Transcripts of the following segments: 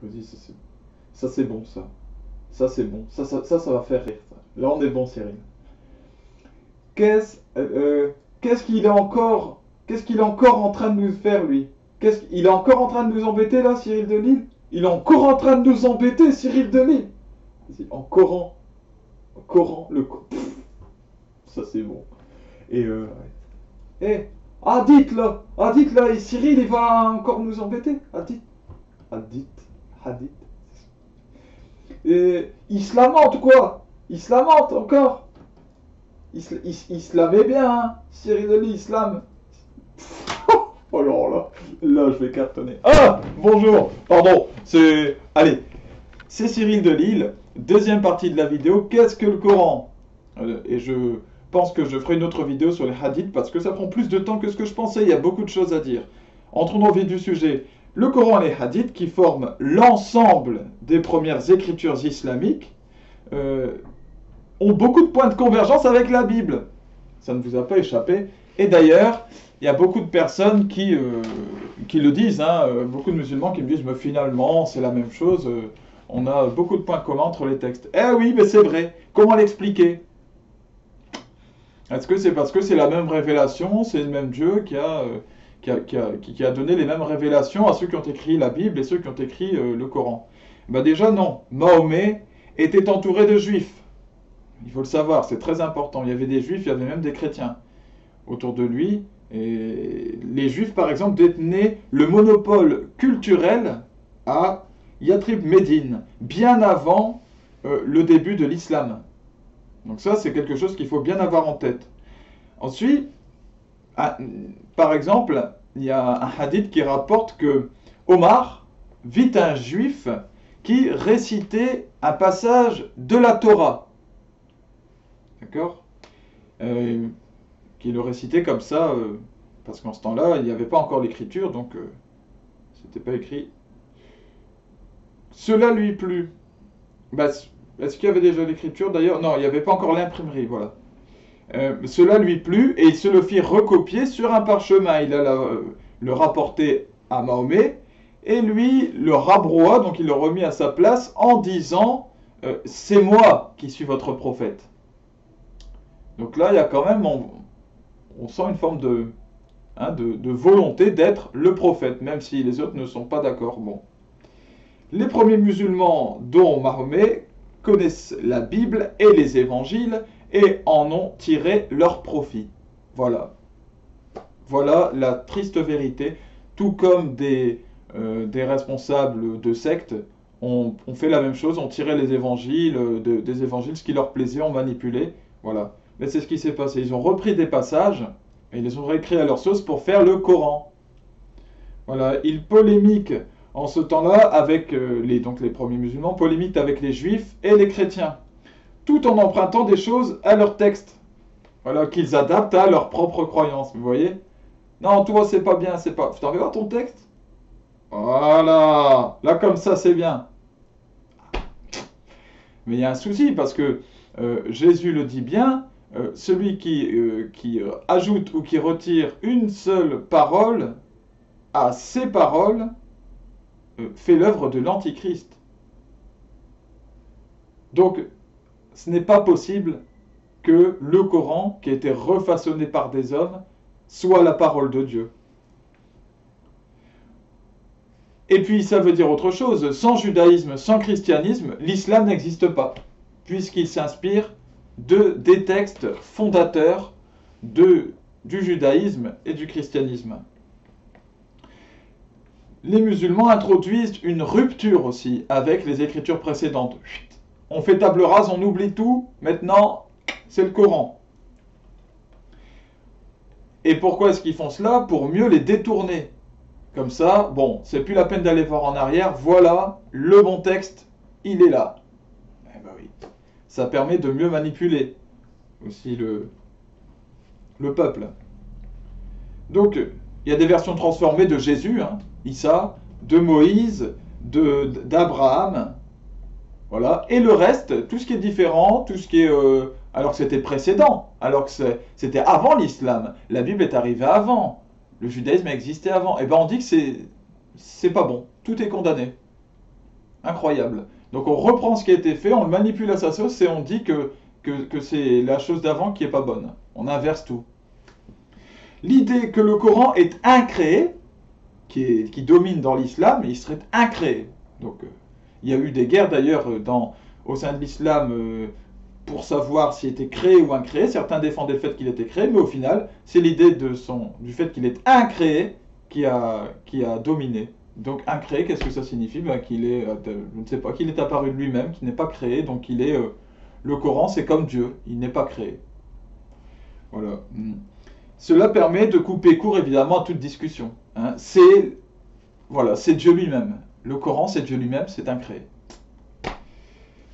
Vas-y, ça c'est bon, ça. Ça c'est bon. Ça va faire rire. Ça. Là, on est bon, Cyril. Qu'est-ce qu'est-ce qu'il est encore qu'est-ce qu'il est encore en train de nous faire, lui? Il est encore en train de nous embêter, là, Cyril Delisle? Il est encore en train de nous embêter, Cyril Delisle. Vas-y, en Coran. En Coran, ça c'est bon. Et Eh, dites là, et Cyril il va encore nous embêter. Dites, dites. Et il se lamente quoi? Il se lamente encore. Il se lavait bien, hein, Cyril de l'islam. Oh là, je vais cartonner. Ah, bonjour, pardon, allez, c'est Cyril de Lille, deuxième partie de la vidéo, qu'est-ce que le Coran? Et je pense que je ferai une autre vidéo sur les hadiths parce que ça prend plus de temps que ce que je pensais, il y a beaucoup de choses à dire. Entrons dans le vif du sujet. Le Coran et les hadiths, qui forment l'ensemble des premières écritures islamiques, ont beaucoup de points de convergence avec la Bible. Ça ne vous a pas échappé. Et d'ailleurs, il y a beaucoup de personnes qui le disent, hein, beaucoup de musulmans qui me disent, mais finalement, c'est la même chose, on a beaucoup de points communs entre les textes. Eh oui, mais c'est vrai. Comment l'expliquer? Est-ce que c'est parce que c'est la même révélation, c'est le même Dieu qui a donné les mêmes révélations à ceux qui ont écrit la Bible et ceux qui ont écrit le Coran? Ben déjà non. Mahomet était entouré de juifs. Il faut le savoir, c'est très important. Il y avait des juifs, il y avait même des chrétiens autour de lui. Et les juifs, par exemple, détenaient le monopole culturel à Yathrib Médine, bien avant le début de l'islam. Donc ça, c'est quelque chose qu'il faut bien avoir en tête. Ensuite, par exemple, il y a un hadith qui rapporte que Omar vit un juif qui récitait un passage de la Torah. D'accord, qui le récitait comme ça, parce qu'en ce temps-là, il n'y avait pas encore l'écriture, donc c'était pas écrit. Cela lui plut. Bah, est-ce qu'il y avait déjà l'écriture d'ailleurs? Non, il n'y avait pas encore l'imprimerie, voilà. Cela lui plut et il se le fit recopier sur un parchemin. Il alla le rapporter à Mahomet et lui le rabroua, donc il le remit à sa place en disant c'est moi qui suis votre prophète. Donc là, il y a quand même, on sent une forme de volonté d'être le prophète, même si les autres ne sont pas d'accord. Bon. Les premiers musulmans, dont Mahomet, connaissent la Bible et les évangiles et en ont tiré leur profit. Voilà. Voilà la triste vérité. Tout comme des responsables de sectes ont fait la même chose, ont tiré les évangiles, des évangiles, ce qui leur plaisait, ont manipulé. Voilà. Mais c'est ce qui s'est passé. Ils ont repris des passages et ils les ont réécrits à leur sauce pour faire le Coran. Voilà. Ils polémiquent en ce temps-là avec les premiers musulmans, polémiquent avec les juifs et les chrétiens, tout en empruntant des choses à leur texte. Voilà, qu'ils adaptent à leur propre croyance. Vous voyez? Non, toi, c'est pas bien, c'est pas. Tu t'en voir ton texte? Voilà. Là, comme ça, c'est bien. Mais il y a un souci parce que Jésus le dit bien. Celui qui ajoute ou qui retire une seule parole à ces paroles fait l'œuvre de l'Antichrist. Donc, ce n'est pas possible que le Coran, qui a été refaçonné par des hommes, soit la parole de Dieu. Et puis, ça veut dire autre chose. Sans judaïsme, sans christianisme, l'islam n'existe pas, puisqu'il s'inspire des textes fondateurs du judaïsme et du christianisme. Les musulmans introduisent une rupture aussi avec les écritures précédentes. On fait table rase, on oublie tout, maintenant c'est le Coran. Et pourquoi est-ce qu'ils font cela? Pour mieux les détourner. Comme ça, bon, c'est plus la peine d'aller voir en arrière, voilà, le bon texte, il est là. Eh ben oui. Ça permet de mieux manipuler aussi le peuple. Donc, il y a des versions transformées de Jésus, hein, Issa, de Moïse, d'Abraham, voilà. Et le reste, tout ce qui est différent, tout ce qui est... alors que c'était précédent, alors que c'était avant l'islam. La Bible est arrivée avant. Le judaïsme a existé avant. Et bien on dit que c'est pas bon. Tout est condamné. Incroyable. Donc on reprend ce qui a été fait, on le manipule à sa sauce et on dit que c'est la chose d'avant qui est pas bonne. On inverse tout. L'idée que le Coran est incréé, qui domine dans l'islam, il serait incréé. Donc il y a eu des guerres d'ailleurs au sein de l'islam pour savoir s'il était créé ou incréé. Certains défendaient le fait qu'il était créé, mais au final, c'est l'idée du fait qu'il est incréé qui a dominé. Donc incréé, qu'est-ce que ça signifie? Qu'il est, je ne sais pas, qu'il est apparu de lui-même, qu'il n'est pas créé, donc il est, le Coran c'est comme Dieu, il n'est pas créé. Voilà. Cela permet de couper court évidemment à toute discussion. Hein. C'est Dieu lui-même. Le Coran c'est Dieu lui-même, c'est incréé.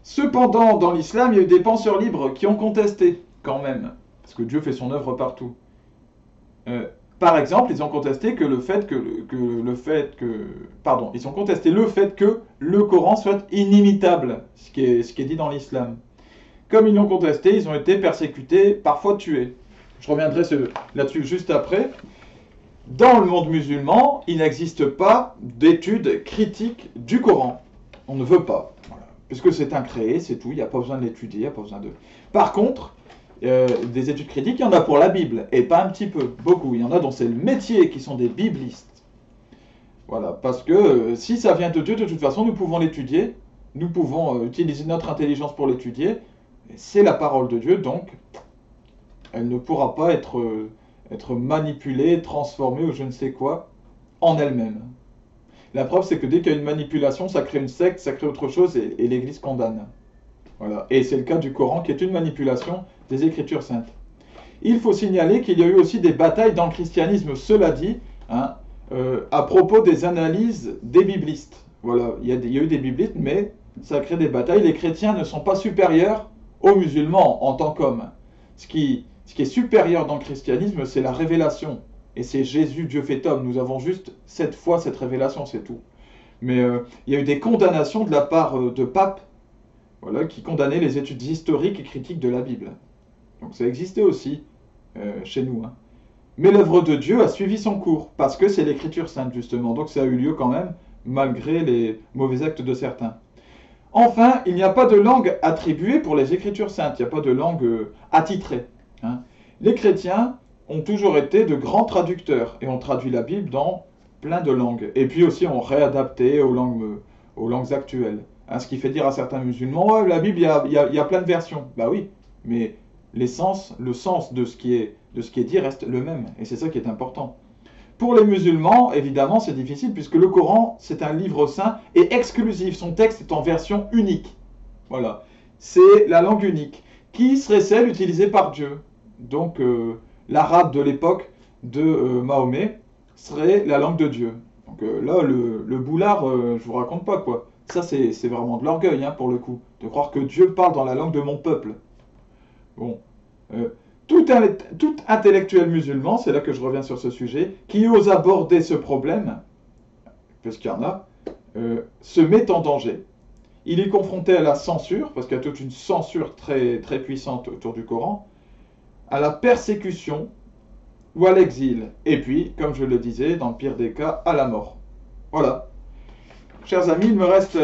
Cependant, dans l'islam, il y a eu des penseurs libres qui ont contesté, quand même, parce que Dieu fait son œuvre partout. Par exemple, ils ont contesté ils ont contesté le fait que le Coran soit inimitable, ce qui est dit dans l'islam. Comme ils l'ont contesté, ils ont été persécutés, parfois tués. Je reviendrai là-dessus juste après. Dans le monde musulman, il n'existe pas d'études critiques du Coran. On ne veut pas. Voilà. Puisque c'est incréé, c'est tout, il n'y a pas besoin de l'étudier, il n'y a pas besoin de... Par contre, des études critiques, il y en a pour la Bible, et pas un petit peu, beaucoup. Il y en a dont c'est le métier, qui sont des biblistes. Voilà, parce que si ça vient de Dieu, de toute façon, nous pouvons l'étudier, nous pouvons utiliser notre intelligence pour l'étudier, c'est la parole de Dieu, donc elle ne pourra pas être manipulée, transformée ou je ne sais quoi, en elle-même. La preuve, c'est que dès qu'il y a une manipulation, ça crée une secte, ça crée autre chose, et l'Église condamne. Voilà. Et c'est le cas du Coran, qui est une manipulation des Écritures saintes. Il faut signaler qu'il y a eu aussi des batailles dans le christianisme, cela dit, hein, à propos des analyses des biblistes. Voilà, il y a eu des biblistes, mais ça crée des batailles. Les chrétiens ne sont pas supérieurs aux musulmans en tant qu'hommes. Ce qui est supérieur dans le christianisme, c'est la révélation. Et c'est Jésus, Dieu fait homme. Nous avons juste cette fois cette révélation, c'est tout. Mais il y a eu des condamnations de la part de papes, voilà, qui condamnaient les études historiques et critiques de la Bible. Donc ça existait aussi chez nous. Hein. Mais l'œuvre de Dieu a suivi son cours, parce que c'est l'Écriture sainte, justement. Donc ça a eu lieu quand même, malgré les mauvais actes de certains. Enfin, il n'y a pas de langue attribuée pour les Écritures saintes. Il n'y a pas de langue attitrée. Hein. Les chrétiens ont toujours été de grands traducteurs, et ont traduit la Bible dans plein de langues. Et puis aussi, ont réadapté aux langues actuelles. Hein, ce qui fait dire à certains musulmans, ouais, la Bible, il y a plein de versions. Bah oui, mais le sens de ce qui est dit reste le même. Et c'est ça qui est important. Pour les musulmans, évidemment, c'est difficile, puisque le Coran, c'est un livre saint et exclusif. Son texte est en version unique. Voilà. C'est la langue unique, qui serait celle utilisée par Dieu. Donc, l'arabe de l'époque de Mahomet serait la langue de Dieu. Donc là, le boulard, je vous raconte pas, quoi. Ça, c'est vraiment de l'orgueil, hein, pour le coup, de croire que Dieu parle dans la langue de mon peuple. Bon. Tout intellectuel musulman, c'est là que je reviens sur ce sujet, qui ose aborder ce problème, parce qu'il y en a, se met en danger. Il est confronté à la censure, parce qu'il y a toute une censure très, très puissante autour du Coran, à la persécution ou à l'exil. Et puis, comme je le disais, dans le pire des cas, à la mort. Voilà. Chers amis, il me reste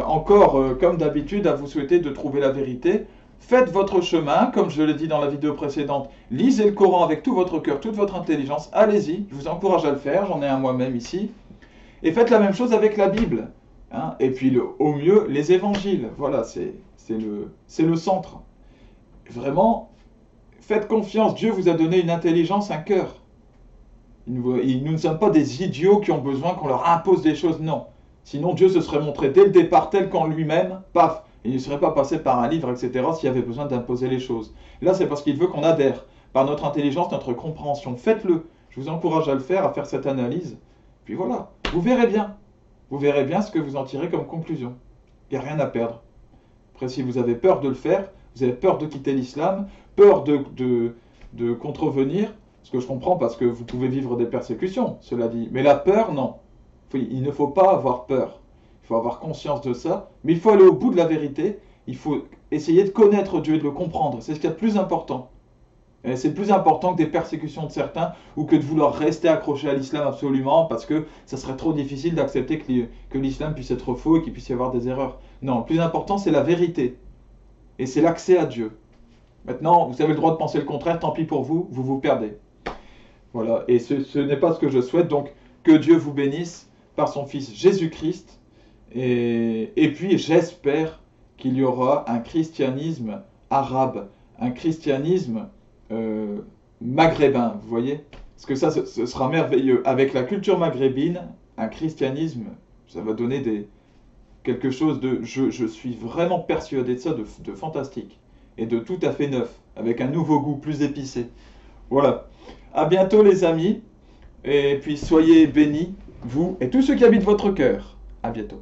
encore, comme d'habitude, à vous souhaiter de trouver la vérité. Faites votre chemin, comme je l'ai dit dans la vidéo précédente. Lisez le Coran avec tout votre cœur, toute votre intelligence. Allez-y, je vous encourage à le faire, j'en ai un moi-même ici. Et faites la même chose avec la Bible. Hein. Et puis, au mieux, les évangiles. Voilà, c'est le centre. Vraiment, faites confiance. Dieu vous a donné une intelligence, un cœur. Nous ne sommes pas des idiots qui ont besoin qu'on leur impose des choses, non. Sinon, Dieu se serait montré dès le départ tel qu'en lui-même, paf, il ne serait pas passé par un livre, etc., s'il y avait besoin d'imposer les choses. Là, c'est parce qu'il veut qu'on adhère, par notre intelligence, notre compréhension. Faites-le. Je vous encourage à le faire, à faire cette analyse. Puis voilà, vous verrez bien. Vous verrez bien ce que vous en tirez comme conclusion. Il n'y a rien à perdre. Après, si vous avez peur de le faire, vous avez peur de quitter l'islam, peur de contrevenir, ce que je comprends parce que vous pouvez vivre des persécutions, cela dit. Mais la peur, non. Il ne faut pas avoir peur. Il faut avoir conscience de ça. Mais il faut aller au bout de la vérité. Il faut essayer de connaître Dieu et de le comprendre. C'est ce qu'il y a de plus important. Et c'est plus important que des persécutions de certains ou que de vouloir rester accroché à l'islam absolument parce que ça serait trop difficile d'accepter que l'islam puisse être faux et qu'il puisse y avoir des erreurs. Non, le plus important c'est la vérité et c'est l'accès à Dieu. Maintenant, vous avez le droit de penser le contraire, tant pis pour vous, vous vous perdez. Voilà, et ce n'est pas ce que je souhaite, donc que Dieu vous bénisse par son Fils Jésus-Christ, et puis j'espère qu'il y aura un christianisme arabe, un christianisme euh, maghrébin, vous voyez? Parce que ça, ce sera merveilleux. Avec la culture maghrébine, un christianisme, ça va donner quelque chose de... Je suis vraiment persuadé de ça, de fantastique, et de tout à fait neuf, avec un nouveau goût plus épicé. Voilà. À bientôt les amis, et puis soyez bénis, vous et tous ceux qui habitent votre cœur. À bientôt.